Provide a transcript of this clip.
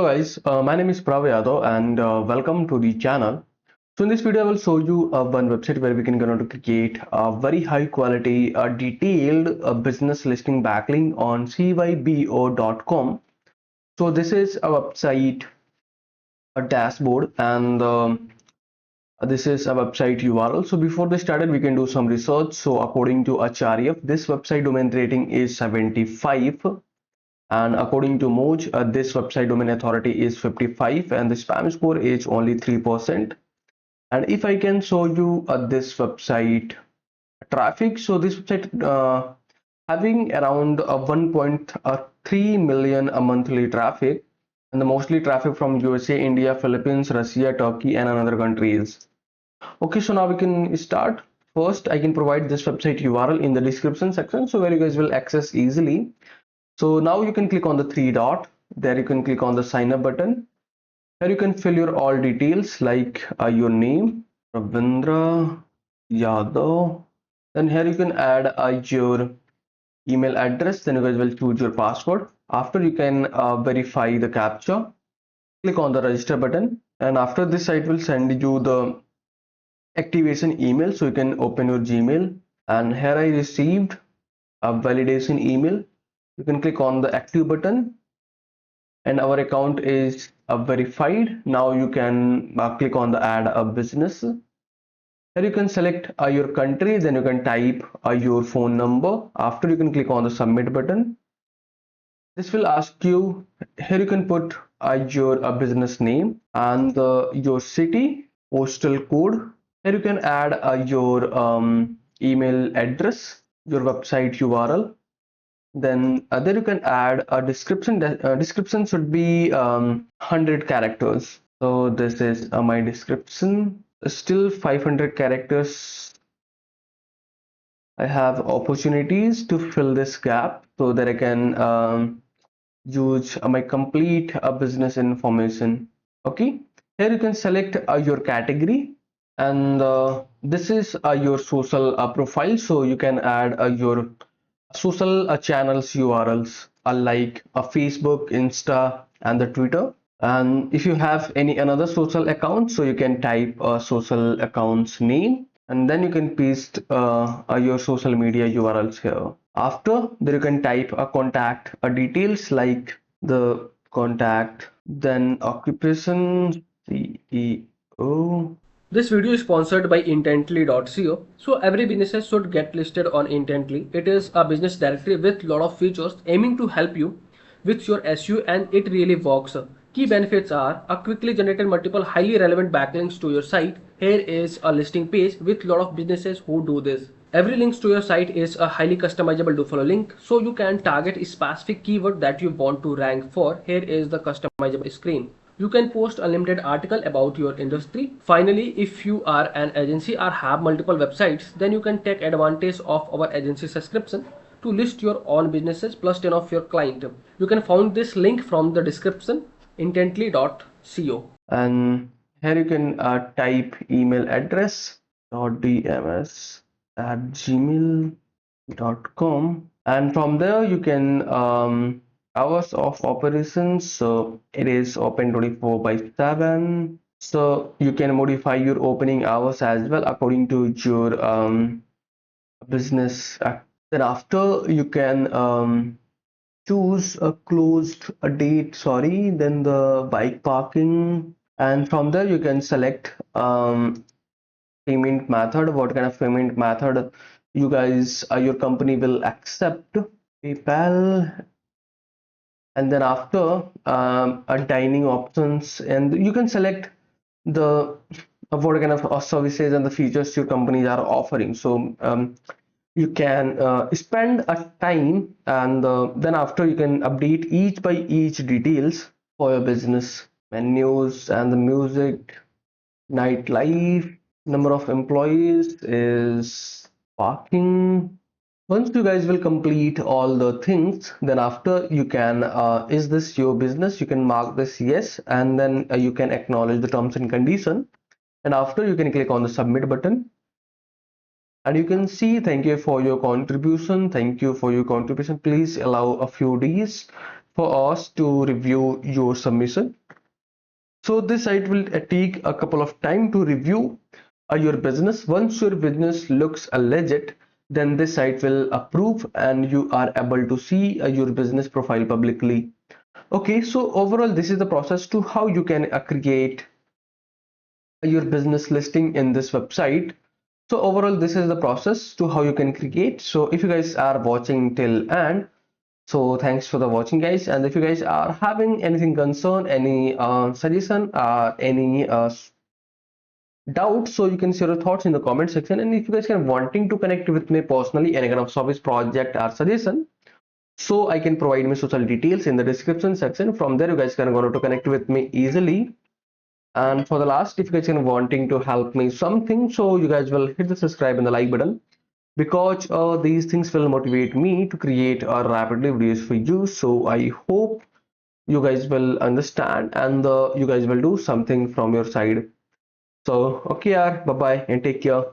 Guys, my name is Prav Yadav and welcome to the channel. So in this video I will show you one website where we can going to create a very high quality detailed business listing backlink on cybo.com. So this is a website, a dashboard, and this is a website URL. So before this started, we can do some research. So according to Acharya, this website domain rating is 75. And according to Moj, this website domain authority is 55 and the spam score is only 3%. And if I can show you this website traffic, so this website having around 1.3 million a monthly traffic, and the mostly traffic from USA, India, Philippines, Russia, Turkey, and another countries. Okay, so now we can start. First, I can provide this website URL in the description section, so where you guys will access easily. So now you can click on the three dot. There you can click on the sign up button. Here you can fill your all details like your name, Ravindra Yadav. Then here you can add your email address. Then you guys will choose your password. After you can verify the captcha. Click on the register button, and after this site will send you the activation email. So you can open your Gmail, and here I received a validation email. You can click on the active button and our account is verified. Now you can click on the add a business. Here you can select your country, then you can type your phone number. After you can click on the submit button. This will ask you, here you can put your business name and your city, postal code. Here you can add your email address, your website URL. Then there you can add a description. Description should be 100 characters. So this is my description. Still 500 characters. I have opportunities to fill this gap so that I can use my complete business information. Okay, here you can select your category, and this is your social profile. So you can add your social channels URLs like Facebook, Insta, and the Twitter. And if you have any another social account, so you can type a social account's name, and then you can paste your social media URLs here. After there you can type a contact details like the contact, then occupation, CEO. This video is sponsored by intently.co. So every business should get listed on Intently. It is a business directory with lot of features aiming to help you with your SEO, and it really works. Key benefits are a quickly generated multiple highly relevant backlinks to your site. Here is a listing page with lot of businesses who do this. Every link to your site is a highly customizable do follow link, so you can target a specific keyword that you want to rank for. Here is the customizable screen. You can post unlimited article about your industry. Finally, if you are an agency or have multiple websites, then you can take advantage of our agency subscription to list your own businesses plus 10 of your client. You can find this link from the description, intently.co. And here you can type email address .dms at gmail.com, and from there you can hours of operations, so it is open 24/7. So you can modify your opening hours as well according to your business. Then after you can choose a closed a date, sorry, then the bike parking, and from there you can select payment method, what kind of payment method you guys your company will accept, PayPal. And then after a dining options, and you can select the what kind of services and the features your companies are offering. So you can spend a time, and then after you can update each by each details for your business, menus and the music, nightlife, number of employees is parking. Once you guys will complete all the things, then after you can is this your business, you can mark this yes, and then you can acknowledge the terms and condition, and after you can click on the submit button, and you can see thank you for your contribution, thank you for your contribution, please allow a few days for us to review your submission. So this site will take a couple of time to review your business. Once your business looks legit, then this site will approve and you are able to see your business profile publicly. Okay, so overall this is the process to how you can create your business listing in this website. So overall this is the process to how you can create. So if you guys are watching till end, so thanks for the watching guys, and if you guys are having anything concern, any suggestion, any doubt, so you can share your thoughts in the comment section. And if you guys are wanting to connect with me personally, any kind of service, project or suggestion, so I can provide me social details in the description section. From there you guys can go to connect with me easily. And for the last, if you guys are wanting to help me something, so you guys will hit the subscribe and the like button, because these things will motivate me to create rapidly videos for you. So I hope you guys will understand and you guys will do something from your side. So okay, bye bye and take care.